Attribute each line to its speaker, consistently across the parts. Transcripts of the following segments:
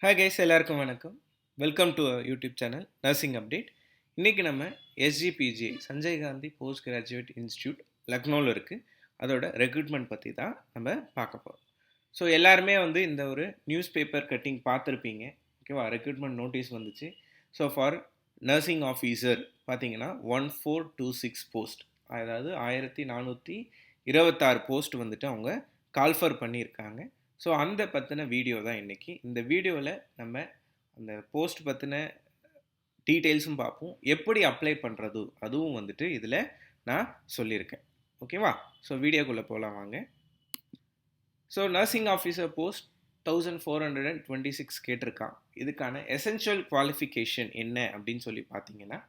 Speaker 1: Hi guys, எல்லாருக்கும் வணக்கம். Welcome to YouTube channel nursing update. இன்றைக்கி நம்ம SGPG Sanjay Gandhi post graduate institute லக்னோவில் இருக்குது. அதோட ரெக்ரூட்மெண்ட் பற்றி தான் நம்ம பார்க்க போகிறோம். ஸோ எல்லாருமே இந்த ஒரு நியூஸ் பேப்பர் கட்டிங் பார்த்துருப்பீங்க. ஓகேவா, ரெக்ரூட்மெண்ட் நோட்டீஸ் வந்துச்சு. ஸோ ஃபார் நர்சிங் ஆஃபீஸர் பார்த்தீங்கன்னா 1426 போஸ்ட், அதாவது 1426 போஸ்ட் அவங்க கால்ஃபர் பண்ணியிருக்காங்க. ஸோ அந்த பற்றின வீடியோ தான் இன்றைக்கி. இந்த வீடியோவில் நம்ம அந்த போஸ்ட் பற்றின டீட்டெயில்ஸும் பார்ப்போம், எப்படி அப்ளை பண்ணுறது அதுவும் இதில் நான் சொல்லியிருக்கேன். ஓகேவா, ஸோ வீடியோக்குள்ளே போகலாம் வாங்க. ஸோ நர்சிங் ஆஃபீஸர் போஸ்ட் 1426 கேட்டிருக்கான். இதுக்கான எசென்ஷியல் குவாலிஃபிகேஷன் என்ன அப்படின்னு சொல்லி பார்த்தீங்கன்னா,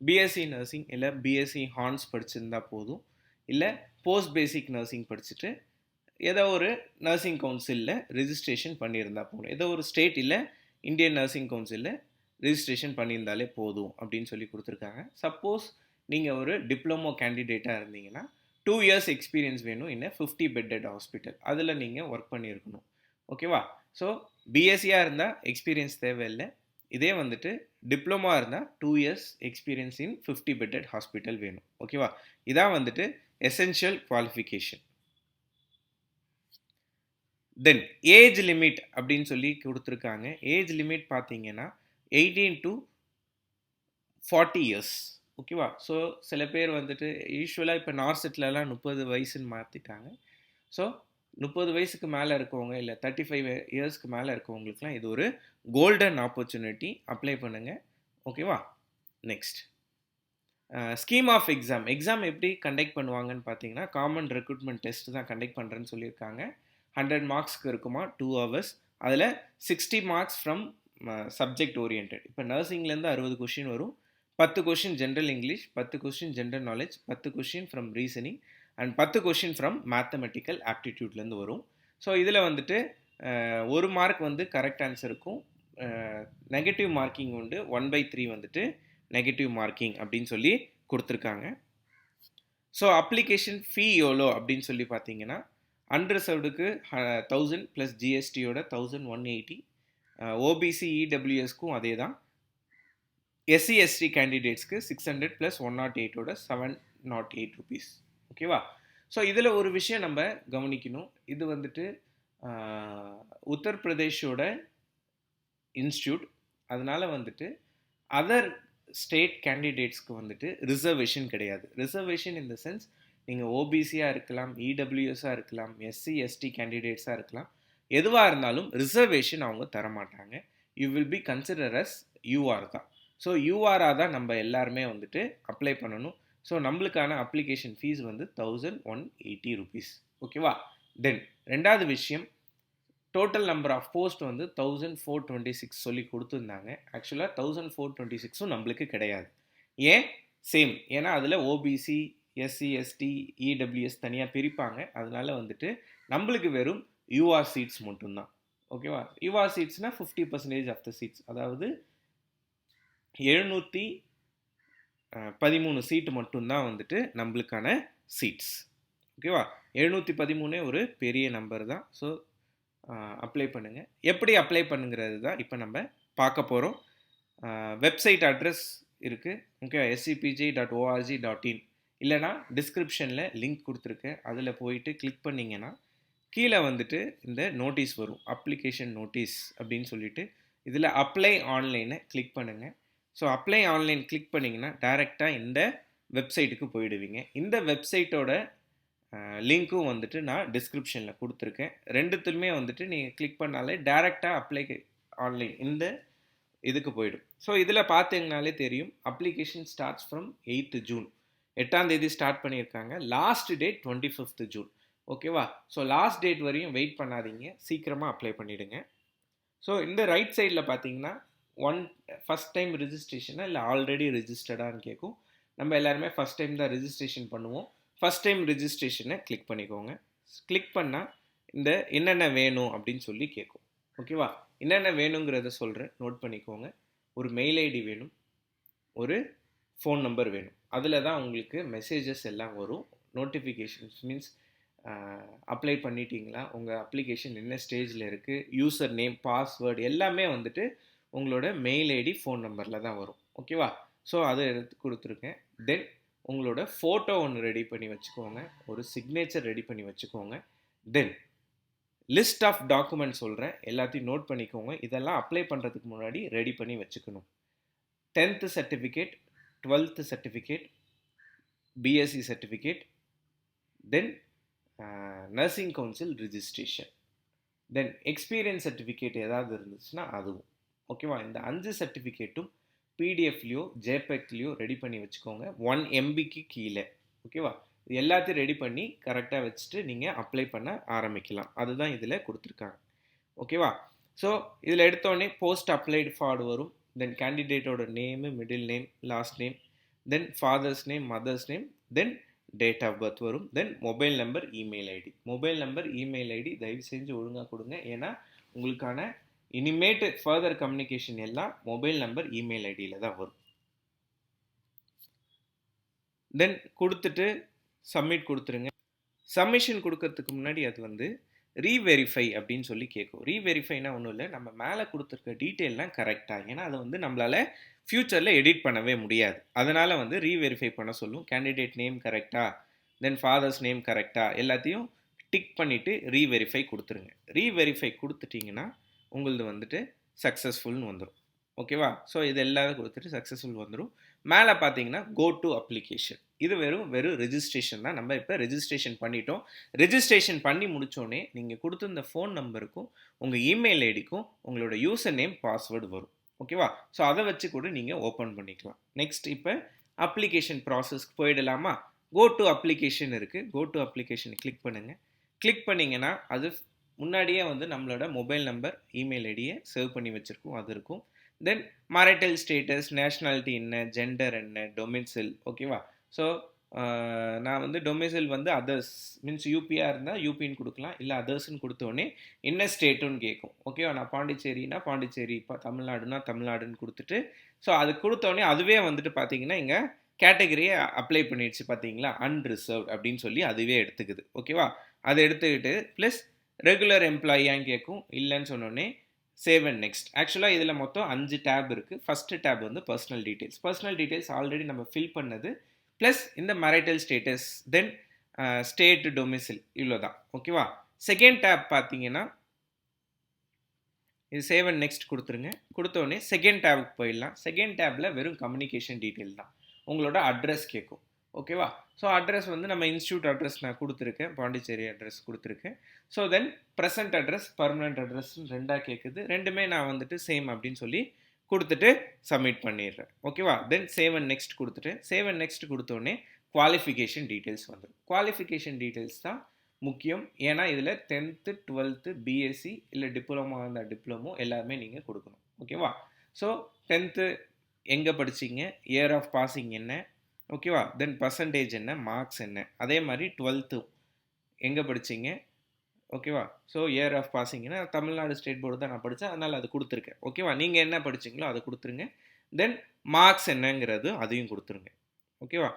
Speaker 1: பிஎஸ்சி நர்சிங் இல்லை பிஎஸ்சி ஹார்ன்ஸ் படிச்சிருந்தா போதும், இல்லை போஸ்ட் பேசிக் நர்சிங் படிச்சுட்டு ஏதோ ஒரு நர்சிங் கவுன்சிலில் ரிஜிஸ்ட்ரேஷன் பண்ணியிருந்தா போதும், ஏதோ ஒரு ஸ்டேட் இல்லை இந்தியன் நர்சிங் கவுன்சிலில் ரிஜிஸ்ட்ரேஷன் பண்ணியிருந்தாலே போதும் அப்படின்னு சொல்லி கொடுத்துருக்காங்க. சப்போஸ் நீங்கள் ஒரு டிப்ளமோ கேண்டிடேட்டாக இருந்தீங்கன்னா 2 years எக்ஸ்பீரியன்ஸ் வேணும் இன் 50 bedded ஹாஸ்பிட்டல், அதில் நீங்கள் ஒர்க் பண்ணியிருக்கணும். ஓகேவா, ஸோ பிஎஸ்சியாக இருந்தால் எக்ஸ்பீரியன்ஸ் தேவையில்லை. இதே டிப்ளமா இருந்தால் 2 years experience in 50 bedded hospital வேணும். ஓகேவா, இதான் எசென்ஷியல் குவாலிஃபிகேஷன். தென் ஏஜ் லிமிட் அப்படின்னு சொல்லி கொடுத்துருக்காங்க. ஏஜ் லிமிட் பார்த்தீங்கன்னா 18 to 40 years. ஓகேவா, ஸோ சில பேர் யூஸ்வலாக இப்போ நார்செட்லலாம் 30 வயசுன்னு மாற்றிட்டாங்க. ஸோ 30 வயசுக்கு மேலே இருக்கவங்க இல்லை 35 இயர்ஸ்க்கு மேலே இருக்கவங்களுக்குலாம் இது ஒரு கோல்டன் ஆப்பர்ச்சுனிட்டி. அப்ளை பண்ணுங்கள். ஓகேவா, நெக்ஸ்ட் ஸ்கீம் ஆஃப் எக்ஸாம் எப்படி கண்டக்ட் பண்ணுவாங்கன்னு பார்த்தீங்கன்னா, காமன் ரெக்ரூட்மெண்ட் டெஸ்ட் தான் கண்டக்ட் பண்ணுறேன்னு சொல்லியிருக்காங்க. 100 மார்க்ஸ்க்கு இருக்குமா, 2 hours. அதில் 60 மார்க்ஸ் ஃப்ரம் சப்ஜெக்ட் ஓரியன்ட். இப்போ நர்சிங்லேருந்து 60 கொஷின் வரும். 10 question general English, 10 question general knowledge, 10 question from reasoning and 10 question from mathematical ஆப்டிடியூட்லேருந்து வரும். ஸோ இதில் 1 மார்க் கரெக்ட் ஆன்சர் இருக்கும். நெகட்டிவ் மார்க்கிங் 1/3 நெகட்டிவ் மார்க்கிங் அப்படின்னு சொல்லி கொடுத்துருக்காங்க. ஸோ அப்ளிகேஷன் ஃபீ எவ்வளோ அப்படின்னு சொல்லி பார்த்தீங்கன்னா, அன்ரிசர்வ்டுக்கு 1000 ப்ளஸ் ஜிஎஸ்டியோட 1180. ஓபிசி இடபிள்யூஎஸ்க்கும் அதே தான். எஸ்சி எஸ்டி கேண்டிடேட்ஸ்க்கு 600 ப்ளஸ் 108ஓட 708 rupees. ஓகேவா, ஸோ இதில் ஒரு விஷயம் நம்ம கவனிக்கணும். இது உத்தரப்பிரதேஷோட இன்ஸ்டியூட். அதனால் அதர் ஸ்டேட் கேண்டிடேட்ஸ்க்கு ரிசர்வேஷன் கிடையாது. ரிசர்வேஷன் இன் த சென்ஸ், நீங்கள் ஓபிசியாக இருக்கலாம், இடபிள்யூஎஸ்ஸாக இருக்கலாம், எஸ்சி எஸ்டி கேண்டிடேட்ஸாக இருக்கலாம், எதுவாக இருந்தாலும் ரிசர்வேஷன் அவங்க தரமாட்டாங்க. You will be consider as UR தான். ஸோ யூஆராக தான் நம்ம எல்லாருமே அப்ளை பண்ணணும். ஸோ நம்மளுக்கான அப்ளிகேஷன் ஃபீஸ் 1180 rupees. ஓகேவா, தென் ரெண்டாவது விஷயம், டோட்டல் நம்பர் ஆஃப் போஸ்ட் 1426 சொல்லி கொடுத்துருந்தாங்க. ஆக்சுவலாக 1426 நம்மளுக்கு கிடையாது. ஏன்? சேம், ஏன்னா அதில் ஓபிசி எஸ்சி எஸ்டி இடபிள்யூஎஸ் தனியாக பிரிப்பாங்க. அதனால நம்மளுக்கு வெறும் யூஆர் சீட்ஸ் மட்டும்தான். ஓகேவா, யூஆர் சீட்ஸ்னால் 50% ஆஃப் த சீட்ஸ், அதாவது 713 சீட்டு மட்டும்தான் நம்மளுக்கான சீட்ஸ். ஓகேவா, 713 ஒரு பெரிய நம்பர் தான். ஸோ அப்ளை பண்ணுங்கள். எப்படி அப்ளை பண்ணுங்கிறது தான் இப்போ நம்ம பார்க்க போகிறோம். வெப்சைட் அட்ரஸ் இருக்குது. ஓகே, scpj.org.in, இல்லைனா டிஸ்கிரிப்ஷனில் லிங்க் கொடுத்துருக்கேன். அதில் போயிட்டு கிளிக் பண்ணிங்கன்னா கீழே இந்த நோட்டீஸ் வரும், அப்ளிகேஷன் நோட்டீஸ் அப்படின்னு சொல்லிட்டு. இதில் அப்ளை ஆன்லைனை கிளிக் பண்ணுங்கள். ஸோ அப்ளை ஆன்லைன் கிளிக் பண்ணிங்கன்னா டைரெக்டாக இந்த வெப்சைட்டுக்கு போயிடுவீங்க. இந்த வெப்சைட்டோட லிங்க்கும் நான் டிஸ்கிரிப்ஷனில் கொடுத்துருக்கேன். ரெண்டுத்துலையுமே நீங்கள் கிளிக் பண்ணாலே டைரெக்டாக அப்ளை ஆன்லைன் இந்த இதுக்கு போயிடும். ஸோ இதில் பார்த்தீங்கனாலே தெரியும், application starts from 8th June. 8ஆம் தேதி ஸ்டார்ட் பண்ணியிருக்காங்க. Last date 25th June. ஓகேவா, ஸோ லாஸ்ட் டேட் வரையும் வெயிட் பண்ணாதீங்க, சீக்கிரமாக அப்ளை பண்ணிவிடுங்க. ஸோ இந்த ரைட் சைடில் பார்த்தீங்கன்னா ஃபஸ்ட் டைம் ரிஜிஸ்ட்ரேஷனாக இல்லை ஆல்ரெடி ரிஜிஸ்டர்டான்னு கேட்கும். நம்ம எல்லாருமே ஃபஸ்ட் டைம் தான் ரிஜிஸ்ட்ரேஷன் பண்ணுவோம். ஃபஸ்ட் டைம் ரிஜிஸ்ட்ரேஷனை கிளிக் பண்ணிக்கோங்க. கிளிக் பண்ணால் இந்த என்னென்ன வேணும் அப்படின்னு சொல்லி கேட்கும். ஓகேவா, என்னென்ன வேணுங்கிறத சொல்கிறேன், நோட் பண்ணிக்கோங்க. ஒரு மெயில் ஐடி வேணும், ஒரு ஃபோன் நம்பர் வேணும். அதில் தான் உங்களுக்கு மெசேஜஸ் எல்லாம் வரும். நோட்டிஃபிகேஷன்ஸ் மீன்ஸ் அப்ளை பண்ணிட்டீங்களா, உங்கள் அப்ளிகேஷன் என்ன ஸ்டேஜில் இருக்குது, யூசர் நேம், பாஸ்வேர்டு எல்லாமே வந்துட்டு உங்களோட மெயில் ஐடி, ஃபோன் நம்பரில் தான் வரும். ஓகேவா? ஸோ அதை எடுத்து கொடுத்துருக்கேன். தென் உங்களோட ஃபோட்டோ ஒன்று ரெடி பண்ணி வச்சுக்கோங்க, ஒரு சிக்னேச்சர் ரெடி பண்ணி வச்சுக்கோங்க. தென் லிஸ்ட் ஆஃப் டாக்குமெண்ட் சொல்கிறேன், எல்லாத்தையும் நோட் பண்ணிக்கோங்க. இதெல்லாம் அப்ளை பண்ணுறதுக்கு முன்னாடி ரெடி பண்ணி வச்சுக்கணும். 10th certificate, 12th certificate, BSc certificate, then nursing council registration, then experience certificate ஏதாவது இருந்துச்சுன்னா அதுவும். ஓகேவா? இந்த 5 சர்டிஃபிகேட்டும் பிடிஎஃப்லையோ ஜேபெக்லையோ ரெடி பண்ணி வச்சுக்கோங்க, 1 MBக்கு கீழே. ஓகேவா? இது எல்லாத்தையும் ரெடி பண்ணி கரெக்டாக வச்சுட்டு நீங்கள் அப்ளை பண்ண ஆரம்பிக்கலாம். அதுதான் இதில் கொடுத்துருக்காங்க. ஓகேவா? ஸோ இதில் எடுத்தோடனே போஸ்ட் அப்ளைடு ஃபார்டு வரும். தென் கேண்டிடேட்டோட name, middle name, last name, then father's name, mother's name, then date of birth வரும். Then mobile number, email ID. Mobile number, email ID தயவு செஞ்சு ஒழுங்காக கொடுங்க. ஏன்னா உங்களுக்கான இனிமேட்டு ஃபர்தர் கம்யூனிகேஷன் எல்லாம் மொபைல் நம்பர், இமெயில் ஐடியில் தான் வரும். தென் கொடுத்துட்டு சப்மிட் கொடுத்துருங்க. சப்மிஷன் கொடுக்கறதுக்கு முன்னாடி அது வந்து ரீவெரிஃபை அப்படின்னு சொல்லி கேட்கும். ரீவெரிஃபைனா ஒன்றும் இல்லை, நம்ம மேலே கொடுத்துருக்க டீட்டெயிலாம் கரெக்டாக. ஏன்னா அதை வந்து நம்மளால் ஃப்யூச்சரில் எடிட் பண்ணவே முடியாது. அதனால் வந்து ரீவெரிஃபை பண்ண சொல்லும். கேண்டிடேட் நேம் கரெக்டாக, தென் ஃபாதர்ஸ் நேம் கரெக்டாக எல்லாத்தையும் டிக் பண்ணிவிட்டு ரீவெரிஃபை கொடுத்துருங்க. ரீவெரிஃபை கொடுத்துட்டிங்கன்னா உங்களது வந்துட்டு சக்ஸஸ்ஃபுல்னு வந்துடும். ஓகேவா? ஸோ இது எல்லாரும் கொடுத்துட்டு சக்ஸஸ்ஃபுல் வந்துடும். மேலே பார்த்தீங்கன்னா கோ டு அப்ளிகேஷன். இது வெறும் ரெஜிஸ்ட்ரேஷன் தான். நம்ம இப்போ ரெஜிஸ்ட்ரேஷன் பண்ணிட்டோம். ரெஜிஸ்ட்ரேஷன் பண்ணி முடித்தோடனே நீங்கள் கொடுத்துருந்த ஃபோன் நம்பருக்கும் உங்கள் இமெயில் ஐடிக்கும் உங்களோட யூசர் நேம், பாஸ்வேர்டு வரும். ஓகேவா? ஸோ அதை வச்சு கூட நீங்கள் ஓப்பன் பண்ணிக்கலாம். நெக்ஸ்ட் இப்போ அப்ளிகேஷன் ப்ராசஸ்க்கு போயிடலாமா? கோ டு அப்ளிகேஷன் இருக்குது. கோ டு அப்ளிகேஷனை கிளிக் பண்ணுங்கள். கிளிக் பண்ணிங்கன்னா அது முன்னாடியே வந்து நம்மளோட மொபைல் நம்பர், இமெயில் ஐடியை சேவ் பண்ணி வச்சுருக்கோம், அது இருக்கும். தென் மேரிட்டல் ஸ்டேட்டஸ், நேஷ்னாலிட்டி என்ன, ஜெண்டர் என்ன, டொமிசைல். ஓகேவா? ஸோ நான் வந்து டொமிசைல் வந்து அதர்ஸ் மீன்ஸ் யூபியாக இருந்தால் யூபின்னு கொடுக்கலாம், இல்லை அதர்ஸ்ன்னு கொடுத்தோடனே என்ன ஸ்டேட்டுன்னு கேட்கும். ஓகேவா? நான் பாண்டிச்சேரினா பாண்டிச்சேரி, இப்போ தமிழ்நாடுனா தமிழ்நாடுன்னு கொடுத்துட்டு, ஸோ அது கொடுத்தோடனே அதுவே வந்துட்டு பார்த்தீங்கன்னா இங்கே கேட்டகரியை அப்ளை பண்ணிடுச்சு. பார்த்தீங்களா? அன்ரிசர்வ்ட் அப்படின்னு சொல்லி அதுவே எடுத்துக்குது. ஓகேவா? அதை எடுத்துக்கிட்டு ப்ளஸ் ரெகுலர் எம்ப்ளாயியான்னு கேட்கும். இல்லைன்னு சொன்னோடனே சேவ் அண்ட் நெக்ஸ்ட். ஆக்சுவலாக இதில் மொத்தம் 5 டேப் இருக்குது. ஃபஸ்ட்டு டேப் வந்து personal details. Personal details already நம்ம ஃபில் பண்ணது, ப்ளஸ் இந்த மேரிட்டல் ஸ்டேட்டஸ், தென் ஸ்டேட், டொமிசைல், இவ்வளோ தான். ஓகேவா? செகண்ட் டேப் பார்த்தீங்கன்னா இது சேவ் அண்ட் நெக்ஸ்ட் கொடுத்துருங்க. கொடுத்தோடனே செகண்ட் டேபுக்கு போயிடலாம். செகண்ட் டேப்பில் வெறும் கம்யூனிகேஷன் டீட்டெயில் தான். உங்களோட அட்ரஸ் கேட்கும். ஓகேவா? ஸோ அட்ரஸ் வந்து நம்ம இன்ஸ்டியூட் அட்ரஸ் நான் கொடுத்துருக்கேன், பாண்டிச்சேரி அட்ரஸ் கொடுத்துருக்கேன். So then present address, permanent அட்ரஸ்ன்னு ரெண்டாக கேட்குது. ரெண்டுமே நான் வந்துட்டு சேம் அப்படின்னு சொல்லி கொடுத்துட்டு சப்மிட் பண்ணிடுறேன். ஓகேவா? தென் சேவ் அண்ட் நெக்ஸ்ட் கொடுத்துட்டு சேவ் அண்ட் நெக்ஸ்ட் கொடுத்தோடனே குவாலிஃபிகேஷன் டீட்டெயில்ஸ் வந்துடும். குவாலிஃபிகேஷன் டீட்டெயில்ஸ் தான் முக்கியம். ஏன்னா இதில் 10th 12th பிஎஸ்சி இல்லை டிப்ளமோ இருந்தால் டிப்ளமோ எல்லாருமே நீங்கள் கொடுக்கணும். ஓகேவா? ஸோ 10th எங்கே படிச்சிங்க, இயர் ஆஃப் பாசிங் என்ன, ஓகேவா? தென் பர்சன்டேஜ் என்ன, மார்க்ஸ் என்ன. அதே மாதிரி 12th எங்கே படிச்சிங்க, ஓகேவா? ஸோ இயர் ஆஃப் பாசிங்னா தமிழ்நாடு ஸ்டேட் போர்டு தான் நான் படித்தேன், அதனால் அது கொடுத்துருக்கேன். ஓகேவா? நீங்கள் என்ன படிச்சிங்களோ அதை கொடுத்துருங்க. தென் மார்க்ஸ் என்னங்கிறது அதையும் கொடுத்துருங்க. ஓகேவா?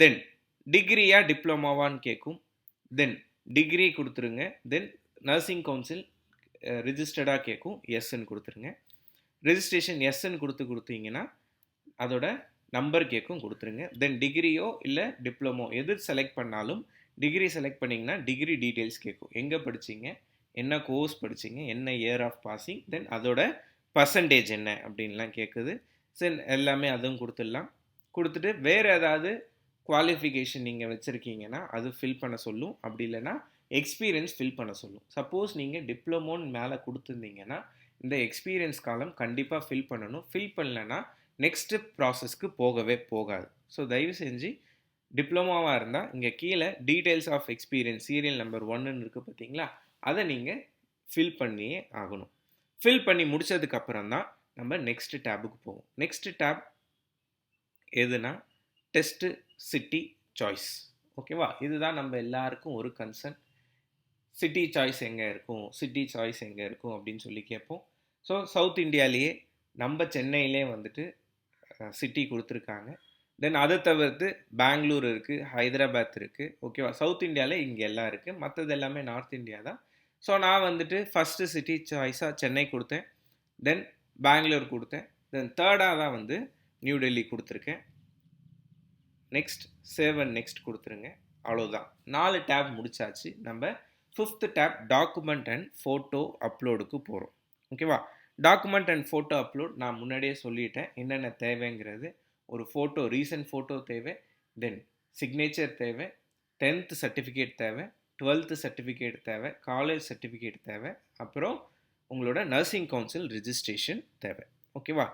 Speaker 1: தென் டிகிரியா டிப்ளமோவான்னு கேட்கும். தென் டிகிரி கொடுத்துருங்க. தென் நர்சிங் கவுன்சில் ரிஜிஸ்டர்டாக கேட்கும், எஸ்ன்னு கொடுத்துருங்க. ரெஜிஸ்ட்ரேஷன் எஸ்ன்னு கொடுத்தீங்கன்னா அதோட நம்பர் கேட்கும், கொடுத்துருங்க. தென் டிகிரியோ இல்லை டிப்ளமோ எது செலக்ட் பண்ணாலும் டிகிரி செலக்ட் பண்ணிங்கன்னா டிகிரி டீட்டெயில்ஸ் கேட்கும். எங்கே படிச்சிங்க, என்ன கோர்ஸ் படிச்சிங்க, என்ன இயர் ஆஃப் பாசிங், தென் அதோட பர்சன்டேஜ் என்ன அப்படின்லாம் கேட்குது. சரி, எல்லாமே அதுவும் கொடுத்துடலாம். கொடுத்துட்டு வேறு ஏதாவது குவாலிஃபிகேஷன் நீங்கள் வச்சுருக்கீங்கன்னா அது ஃபில் பண்ண சொல்லும். அப்படி இல்லைனா எக்ஸ்பீரியன்ஸ் ஃபில் பண்ண சொல்லும். சப்போஸ் நீங்கள் டிப்ளமோன்னு மேலே கொடுத்துருந்தீங்கன்னா இந்த எக்ஸ்பீரியன்ஸ் காலம் கண்டிப்பாக ஃபில் பண்ணணும். ஃபில் பண்ணலைன்னா நெக்ஸ்ட்டு ப்ராசஸ்க்கு போகவே போகாது. ஸோ தயவு செஞ்சு டிப்ளமோவாக இருந்தால் இங்கே கீழே details of experience serial number 1ன்னு இருக்குது பார்த்தீங்களா, அதை நீங்கள் ஃபில் பண்ணியே ஆகணும். ஃபில் பண்ணி முடித்ததுக்கப்புறம் தான் நம்ம நெக்ஸ்ட்டு டேபுக்கு போவோம். நெக்ஸ்ட்டு டேப் எதுனா டெஸ்ட்டு சிட்டி சாய்ஸ். ஓகேவா? இதுதான் நம்ம எல்லாருக்கும் ஒரு கன்சர்ன். சிட்டி சாய்ஸ் எங்கே இருக்கும், சிட்டி சாய்ஸ் எங்கே இருக்கும் அப்படின்னு சொல்லி கேட்போம். ஸோ சவுத் இந்தியாவிலேயே நம்ம சென்னையிலே வந்துட்டு சிட்டி கொடுத்துருக்காங்க. தென் அதை தவிர்த்து பெங்களூர் இருக்குது, ஹைதராபாத் இருக்குது. ஓகேவா? சவுத் இந்தியாவில் இங்கே எல்லாம் இருக்குது. மற்றது எல்லாமே நார்த் இந்தியா தான். ஸோ நான் வந்துட்டு ஃபஸ்ட்டு சிட்டி சாய்ஸாக சென்னை கொடுத்தேன். தென் பெங்களூர் கொடுத்தேன். தென் தேர்டாக தான் வந்து நியூ டெல்லி கொடுத்துருக்கேன். நெக்ஸ்ட் சேவ் அண்ட் நெக்ஸ்ட் கொடுத்துருங்க. அவ்வளோதான். 4 டேப் முடிச்சாச்சு. நம்ம 5th tab document and photo அப்லோடுக்கு போகிறோம். ஓகேவா? டாக்குமெண்ட் அண்ட் ஃபோட்டோ அப்லோட் நான் முன்னாடியே சொல்லிட்டேன் என்னென்ன தேவைங்கிறது. ஒரு ஃபோட்டோ, ரீசன்ட் ஃபோட்டோ தேவை, தென் சிக்னேச்சர் தேவை, 10th சர்டிஃபிகேட் தேவை, 12th சர்டிஃபிகேட் தேவை, காலேஜ் சர்டிஃபிகேட் தேவை, அப்புறம் உங்களோட நர்சிங் கவுன்சில் ரிஜிஸ்ட்ரேஷன் தேவை. ஓகேவா?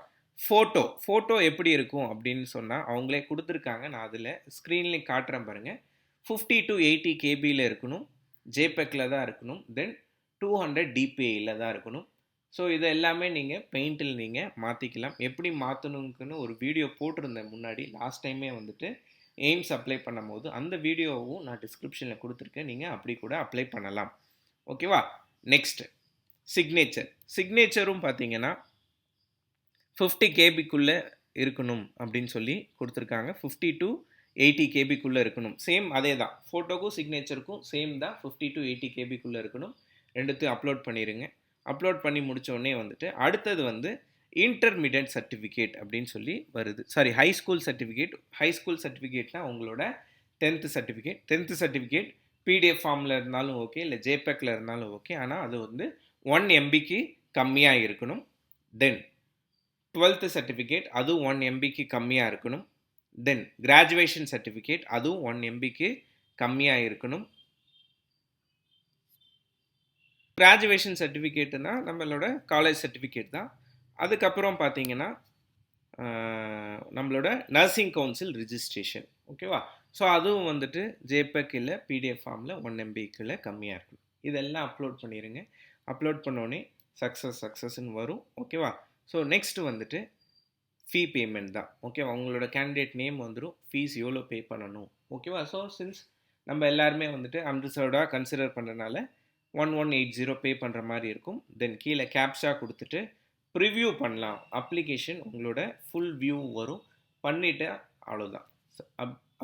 Speaker 1: ஃபோட்டோ எப்படி இருக்கும் அப்படின்னு சொன்னால் அவங்களே கொடுத்துருக்காங்க. நான் அதில் ஸ்க்ரீன்லேயும் காட்டுறேன் பாருங்கள். 50 to 80 கேபியில் இருக்கணும், ஜேபெக்கில் தான் இருக்கணும், தென் 200 டிபிஐயில் தான் இருக்கணும். ஸோ இது எல்லாமே நீங்கள் பெயிண்டில் நீங்கள் மாற்றிக்கலாம். எப்படி மாற்றணுக்குன்னு ஒரு வீடியோ போட்டிருந்தேன் முன்னாடி, லாஸ்ட் டைமே வந்துட்டு எய்ம்ஸ் அப்ளை பண்ணும்போது. அந்த வீடியோவும் நான் டிஸ்கிரிப்ஷனில் கொடுத்துருக்கேன். நீங்கள் அப்படி கூட அப்ளை பண்ணலாம். ஓகேவா? நெக்ஸ்ட் சிக்னேச்சரும் பார்த்தீங்கன்னா 50 கேபிக்குள்ளே இருக்கணும் அப்படின்னு சொல்லி கொடுத்துருக்காங்க. 50 to 80 கேபிக்குள்ளே இருக்கணும். சேம் அதே தான், ஃபோட்டோக்கும் சிக்னேச்சருக்கும் சேம் தான். 50 to 80 கேபிக்குள்ளே இருக்கணும். ரெண்டுத்தையும் அப்லோட் பண்ணிடுங்க. அப்லோட் பண்ணி முடித்தோடனே வந்துட்டு அடுத்தது வந்து இன்டர்மீடியட் சர்டிஃபிகேட் அப்படின்னு சொல்லி வருது. சாரி, ஹை ஸ்கூல் சர்டிஃபிகேட்னா உங்களோட 10th சர்டிஃபிகேட் பிடிஎஃப் ஃபார்மில் இருந்தாலும் ஓகே, இல்லை ஜேபெக்கில் இருந்தாலும் ஓகே. ஆனால் அது வந்து 1 MBக்கு கம்மியாக இருக்கணும். தென் 12th சர்டிஃபிகேட் அதுவும் 1 MBக்கு கம்மியாக இருக்கணும். தென் கிராஜுவேஷன் சர்டிஃபிகேட் அதுவும் 1 MBக்கு கம்மியாக இருக்கணும். கிராஜுவேஷன் சர்டிஃபிகேட்டுனா நம்மளோட காலேஜ் சர்டிஃபிகேட் தான். அதுக்கப்புறம் பார்த்தீங்கன்னா நம்மளோட நர்சிங் கவுன்சில் ரிஜிஸ்ட்ரேஷன். ஓகேவா? ஸோ அதுவும் வந்துட்டு ஜேபெக் இல்லை பிடிஎஃப் ஃபார்மில் 1 MBக்குள்ள கம்மியாக இருக்கணும். இதெல்லாம் அப்லோட் பண்ணிடுங்க. அப்லோட் பண்ணோடனே சக்ஸஸ்ன்னு வரும். ஓகேவா? ஸோ நெக்ஸ்ட்டு வந்துட்டு ஃபீ பேமெண்ட் தான். ஓகேவா? உங்களோட கேண்டிடேட் நேம் வந்துடும், ஃபீஸ் எவ்வளோ பே பண்ணணும். ஓகேவா? ஸோ சின்ஸ் நம்ம எல்லாருமே வந்துட்டு அன்ரிசர்வ்டாக கன்சிடர் பண்ணுறதுனால 1180 பே பண்ணுற மாதிரி இருக்கும். தென் கீழே கேப்ஷா கொடுத்துட்டு ப்ரிவ்யூ பண்ணலாம். அப்ளிகேஷன் உங்களோட ஃபுல் வியூ வரும். பண்ணிவிட்டு அவ்வளோதான்,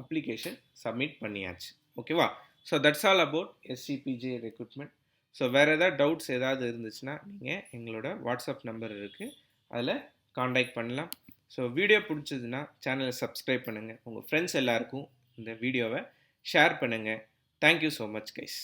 Speaker 1: அப்ளிகேஷன் சப்மிட் பண்ணியாச்சு. ஓகேவா? So that's all about SCPJ recruitment. So வேறு ஏதாவது டவுட்ஸ் ஏதாவது இருந்துச்சுன்னா நீங்கள் எங்களோட வாட்ஸ்அப் நம்பர் இருக்குது, அதில் காண்டாக்ட் பண்ணலாம். ஸோ வீடியோ பிடிச்சதுன்னா சேனலை சப்ஸ்கிரைப் பண்ணுங்கள். உங்கள் ஃப்ரெண்ட்ஸ் எல்லாருக்கும் இந்த வீடியோவை ஷேர் பண்ணுங்கள். Thank you so much guys.